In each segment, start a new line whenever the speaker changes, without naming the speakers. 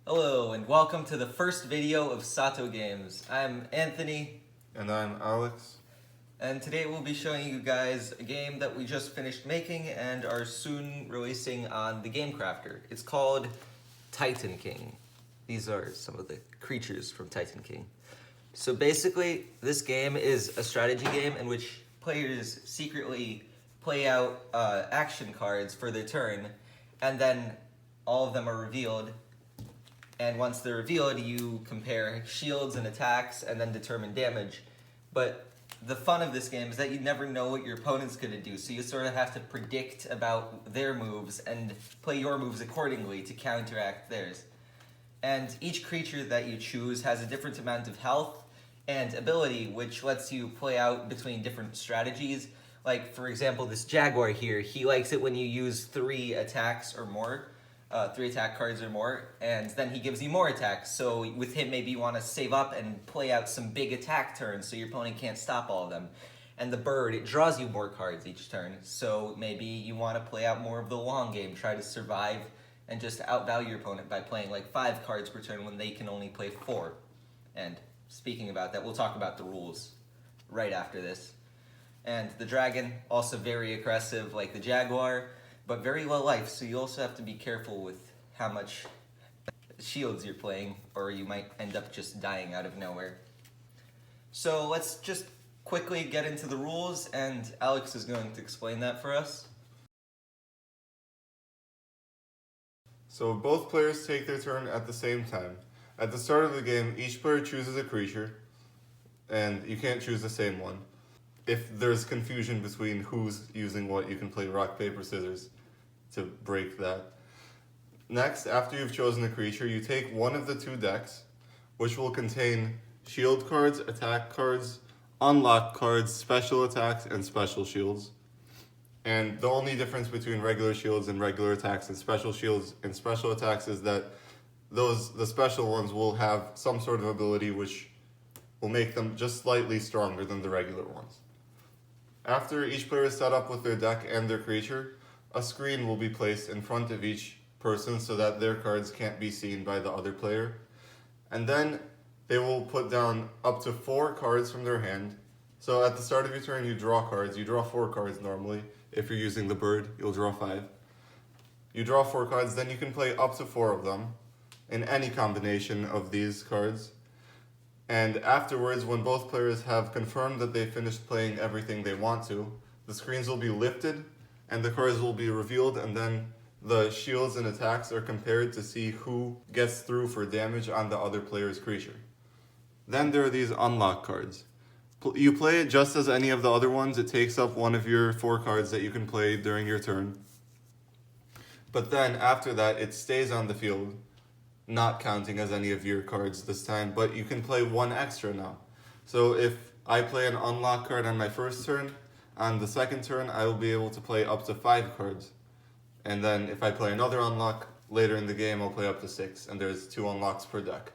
Hello and welcome to the first video of Sato Games. I'm Anthony.
And I'm Alex.
And today we'll be showing you guys a game that we just finished making and are soon releasing on the Game Crafter. It's called Titan King. These are some of the creatures from Titan King. So basically, this game is a strategy game in which players secretly play out action cards for their turn, and then all of them are revealed. And once they're revealed, you compare shields and attacks and then determine damage. But the fun of this game is that you never know what your opponent's going to do, so you sort of have to predict about their moves and play your moves accordingly to counteract theirs. And each creature that you choose has a different amount of health and ability, which lets you play out between different strategies. Like, for example, this Jaguar here, he likes it when you use 3 attacks or more. 3 attack cards or more, and then he gives you more attacks. So with him, maybe you want to save up and play out some big attack turns so your opponent can't stop all of them. And the bird, it draws you more cards each turn, so maybe you want to play out more of the long game, try to survive and just outvalue your opponent by playing like 5 cards per turn when they can only play 4. And speaking about that, we'll talk about the rules right after this. And the dragon, also very aggressive like the Jaguar, but very low life, so you also have to be careful with how much shields you're playing, or you might end up just dying out of nowhere. So let's just quickly get into the rules, and Alex is going to explain that for us.
So both players take their turn at the same time. At the start of the game, each player chooses a creature, and you can't choose the same one. If there's confusion between who's using what, you can play rock, paper, scissors to break that. Next, after you've chosen a creature, you take one of the 2 decks, which will contain shield cards, attack cards, unlock cards, special attacks, and special shields. And the only difference between regular shields and regular attacks and special shields and special attacks is that the special ones will have some sort of ability which will make them just slightly stronger than the regular ones. After each player is set up with their deck and their creature, a screen will be placed in front of each person so that their cards can't be seen by the other player. And then they will put down up to 4 cards from their hand. So at the start of your turn, you draw cards. You draw 4 cards normally. If you're using the bird, you'll draw 5. You draw 4 cards, then you can play up to 4 of them in any combination of these cards. And afterwards, when both players have confirmed that they finished playing everything they want to, the screens will be lifted and the cards will be revealed, and then the shields and attacks are compared to see who gets through for damage on the other player's creature. Then there are these unlock cards. You play it just as any of the other ones. It takes up one of your 4 cards that you can play during your turn. But then after that, it stays on the field, not counting as any of your cards this time, but you can play 1 extra now. So if I play an unlock card on my first turn, on the second turn I will be able to play up to 5 cards. And then if I play another unlock later in the game, I'll play up to 6, and there's 2 unlocks per deck.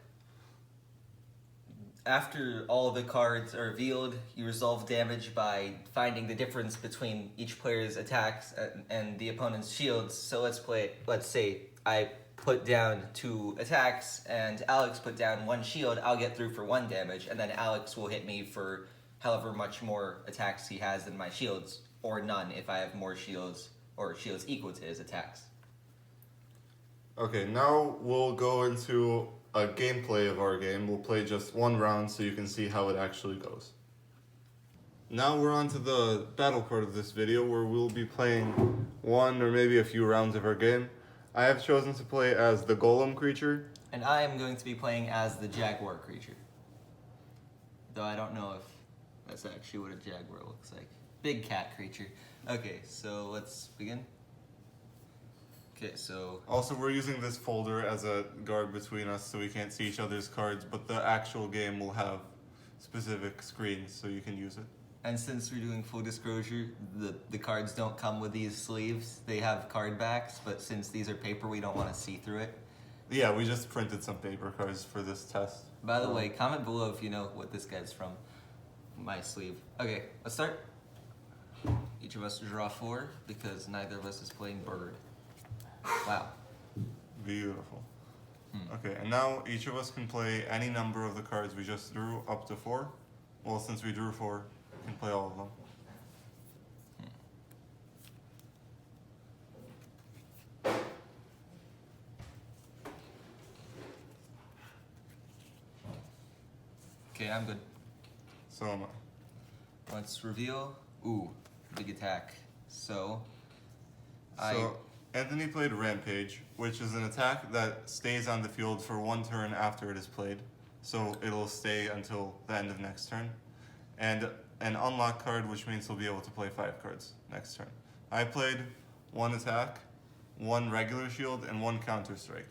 After all the cards are revealed, you resolve damage by finding the difference between each player's attacks and the opponent's shields. So let's say I put down 2 attacks and Alex put down 1 shield. I'll get through for 1 damage, and then Alex will hit me for however much more attacks he has than my shields, or none if I have more shields or shields equal to his attacks.
Okay, now we'll go into a gameplay of our game. We'll play just 1 round so you can see how it actually goes. Now we're on to the battle part of this video, where we'll be playing 1 or maybe a few rounds of our game. I have chosen to play as the golem creature.
And I am going to be playing as the Jaguar creature. Though I don't know if that's actually what a Jaguar looks like. Big cat creature. Okay, so let's begin. Okay, so...
Also, we're using this folder as a guard between us so we can't see each other's cards, but the actual game will have specific screens so you can use it.
And since we're doing full disclosure, the cards don't come with these sleeves. They have card backs, but since these are paper, we don't want to see through it.
Yeah, we just printed some paper cards for this test.
By the way, comment below if you know what this guy's from. My sleeve. Okay, let's start. Each of us draw 4 because neither of us is playing bird. Wow.
Beautiful. Okay, and now each of us can play any number of the cards we just drew up to 4. Well, since we drew 4, we can play all of them.
Okay, I'm good.
So am I.
Let's reveal. Ooh, big attack. So
Anthony played Rampage, which is an attack that stays on the field for 1 turn after it is played. So it'll stay until the end of next turn. And an unlock card, which means he'll be able to play 5 cards next turn. I played 1 attack, 1 regular shield, and 1 counter strike.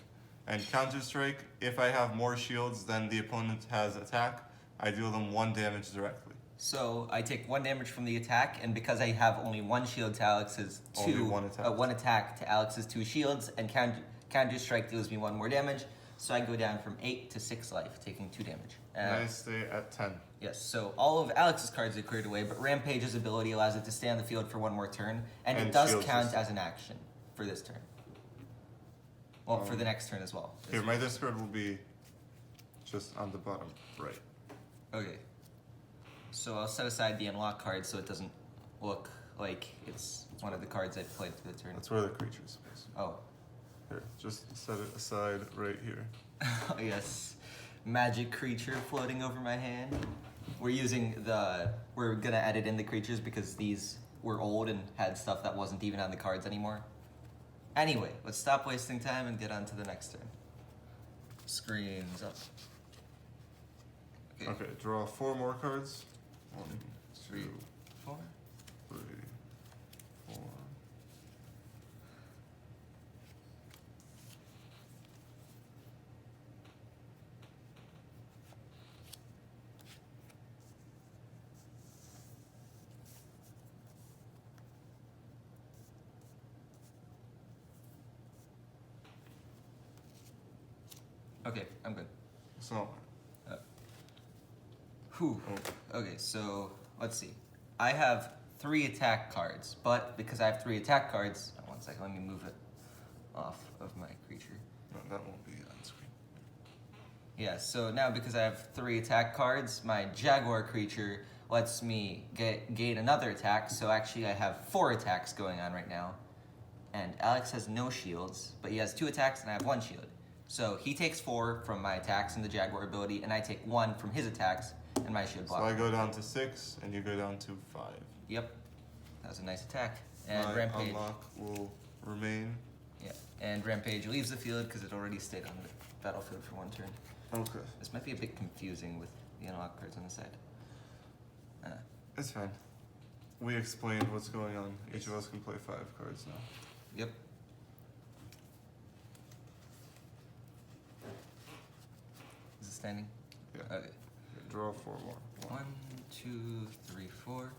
And counter strike, if I have more shields than the opponent has attack, I deal them 1 damage directly.
So I take 1 damage from the attack, and because I have only 1 shield to Alex's 2,
Only one attack.
1 attack to Alex's 2 shields, and counter strike deals me 1 more damage. So I go down from 8 to 6 life, taking 2 damage.
And I stay at 10.
Yes, so all of Alex's cards are cleared away, but Rampage's ability allows it to stay on the field for 1 more turn, and it does
shields
count
this-
as an action for this turn. Well, for the next turn as well.
Here, my discard will be just on the bottom right.
Okay. So I'll set aside the unlock card so it doesn't look like it's one of the cards I played for the turn.
That's where the creature is supposed to be.
Oh.
Here, just set it aside right here.
Yes. Magic creature floating over my hand. We're gonna edit in the creatures because these were old and had stuff that wasn't even on the cards anymore. Anyway, let's stop wasting time and get on to the next turn. Screens up.
Okay, draw 4 more cards. 1,
3,
2,
4.
3, 4.
Okay, I'm good.
So,
Whew. Okay, so let's see. I have 3 attack cards, but because I have 3 attack cards, 1 second, let me move it off of my creature.
no, that won't be on screen.
Yeah, so now because I have 3 attack cards, my Jaguar creature lets me gain another attack, so actually I have 4 attacks going on right now. And Alex has no shields, but he has 2 attacks and I have 1 shield. So he takes 4 from my attacks and the Jaguar ability, and I take 1 from his attacks and my shield block.
So I go down to 6, and you go down to 5.
Yep, that was a nice attack. And
My
Rampage.
unlock will remain.
Yeah, and Rampage leaves the field because it already stayed on the battlefield for 1 turn.
Okay.
This might be a bit confusing with the unlock cards on the side.
It's fine. We explained what's going on. Each of us can play 5 cards now.
Yep. Is it standing?
Yeah.
Okay.
Okay, draw 4 more.
1, 2, 3, 4.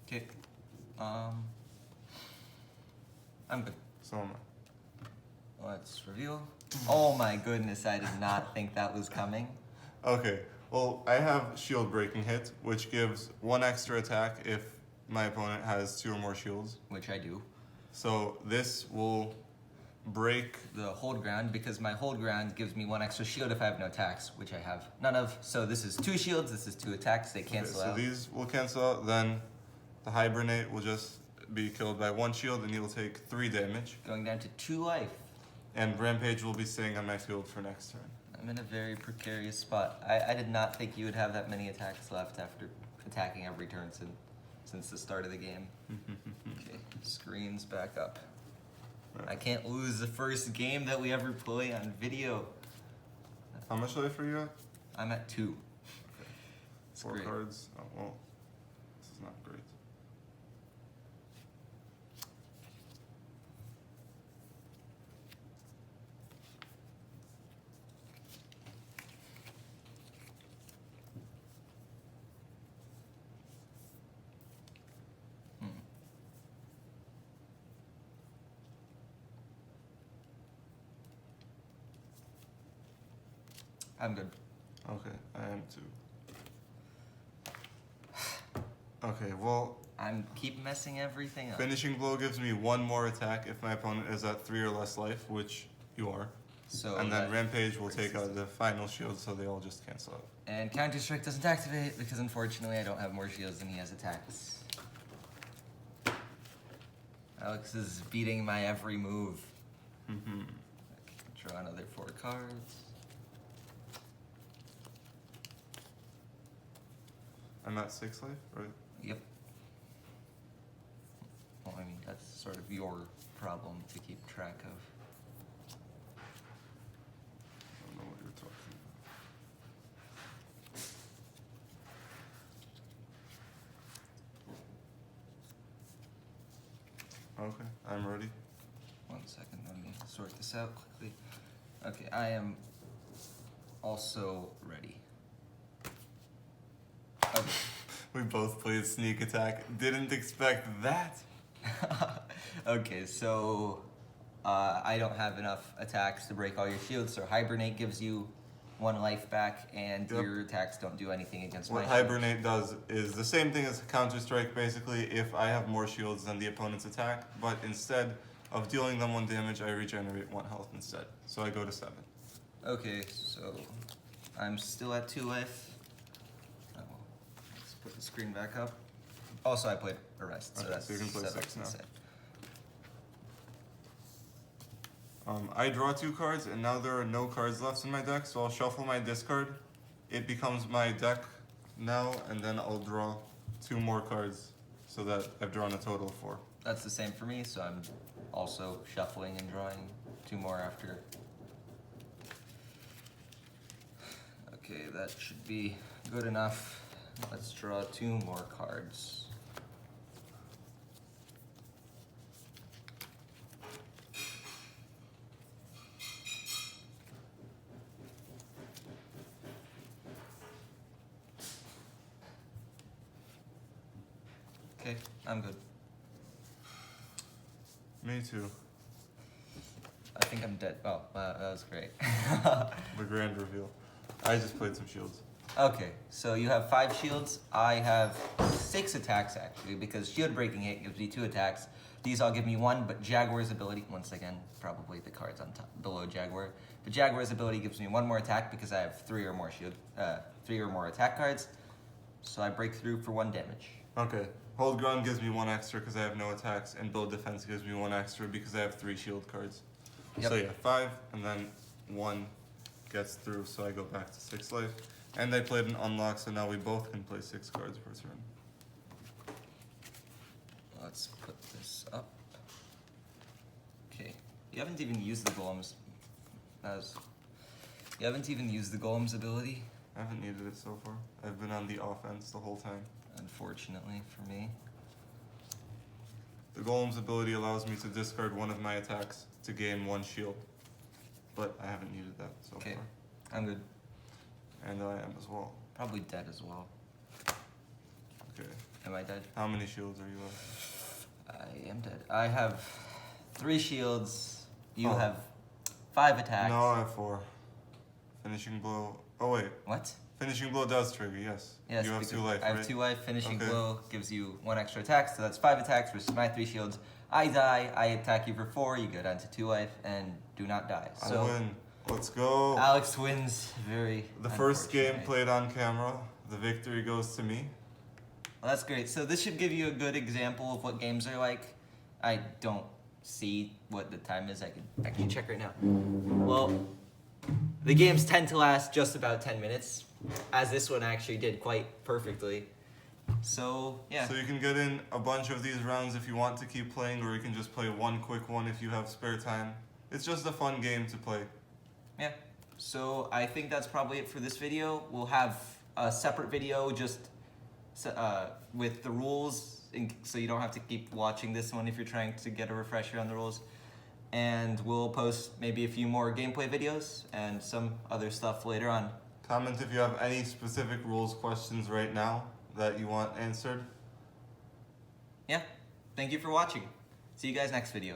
Okay. I'm good.
So am
Let's reveal. Oh my goodness, I did not think that was coming.
I. Okay, well, I have shield breaking hit, which gives 1 extra attack if my opponent has 2 or more shields.
Which I do.
So this will break.
The hold ground, because my hold ground gives me 1 extra shield if I have no attacks, which I have none of. So this is 2 shields, this is 2 attacks, they cancel
Okay, so
out.
these will cancel out, then the hibernate will just be killed by 1 shield and he will take 3 damage.
Going down to 2 life.
And Rampage will be staying on my field for next turn.
I'm in a very precarious spot. I did not think you would have that many attacks left after attacking every turn since the start of the game. Okay, screens back up. I can't lose the first game that we ever play on video.
How much life are you at?
I'm at 2. It's
4
great.
cards. Oh, well, this is not great.
Hmm. I'm good.
Okay, I am too. Okay, well,
keep messing everything up.
finishing blow gives me one more attack if my opponent is at 3 or less life, which you are.
So
And then
that
rampage will take
breaks
out the final shield, so they all just cancel out.
And Counter Strike doesn't activate because unfortunately I don't have more shields than he has attacks. Alex is beating my every move.
Mm-hmm.
Okay, draw another 4 cards.
I'm at 6 life, right?
Yep. Well, I mean, that's sort of your problem to keep track of.
I don't know what you're talking about. Okay, I'm ready.
1 second, let me sort this out quickly. Okay, I am also ready. Okay.
We both played sneak attack. Didn't expect that.
Okay, so I don't have enough attacks to break all your shields, so Hibernate gives you 1 life back, and
Yep.
your attacks don't do anything against
What
my
Hibernate does is the same thing as Counter Strike, basically, if I have more shields than the opponent's attack, but instead of dealing them 1 damage, I regenerate 1 health instead. So I go to 7.
Okay, so I'm still at 2 life. Oh, let's put the screen back up. Also, I played Arrest, so
Okay,
that's
so you can play
7
6 now.
instead.
I draw 2 cards, and now there are no cards left in my deck, so I'll shuffle my discard. It becomes my deck now, and then I'll draw 2 more cards, so that I've drawn a total of 4.
That's the same for me, so I'm also shuffling and drawing 2 more after. Okay, that should be good enough. Let's draw 2 more cards. Okay, I'm good.
Me too.
I think I'm dead. Oh, that was great.
The grand reveal. I just played some shields.
Okay, so you have 5 shields. I have 6 attacks actually, because shield breaking hit gives me 2 attacks. These all give me 1, but Jaguar's ability, once again, probably the cards on top below Jaguar. The Jaguar's ability gives me 1 more attack because I have 3 or more 3 or more attack cards. So I break through for 1 damage.
Okay. Hold ground gives me 1 extra because I have no attacks, and build defense gives me 1 extra because I have 3 shield cards.
Yep.
So yeah, 5, and then 1 gets through, so I go back to 6 life. And I played an unlock, so now we both can play 6 cards per turn.
Let's put this up. Okay, you haven't even used the golems. You haven't even used the golem's ability.
I haven't needed it so far. I've been on the offense the whole time.
Unfortunately for me.
The golem's ability allows me to discard 1 of my attacks to gain 1 shield. But I haven't needed that so
Okay,
far.
I'm good.
And I am as well.
Probably dead as well.
Okay.
Am I dead?
How many shields are you at?
I am dead. I have 3 shields. You
Oh.
have 5 attacks.
No, I have 4. Finishing blow. Oh wait.
What?
Finishing blow does trigger, yes.
Yes,
You have
because
2 life,
I have
right?
2 life. Finishing
Okay.
blow gives you 1 extra attack, so that's 5 attacks versus my 3 shields. I die. I attack you for 4. You go down to 2 life and do not die.
I
So
win. Let's go.
Alex wins. Very.
The first game
unfortunate.
played on camera. The victory goes to me.
Well, that's great. So this should give you a good example of what games are like. I don't see what the time is. I can actually check right now. Well, the games tend to last just about 10 minutes, as this one actually did quite perfectly. So, yeah.
So you can get in a bunch of these rounds if you want to keep playing, or you can just play one quick one if you have spare time. It's just a fun game to play.
Yeah. So I think that's probably it for this video. We'll have a separate video just with the rules, so you don't have to keep watching this one if you're trying to get a refresher on the rules. And we'll post maybe a few more gameplay videos and some other stuff later on.
Comment if you have any specific rules questions right now that you want answered.
Yeah. Thank you for watching. See you guys next video.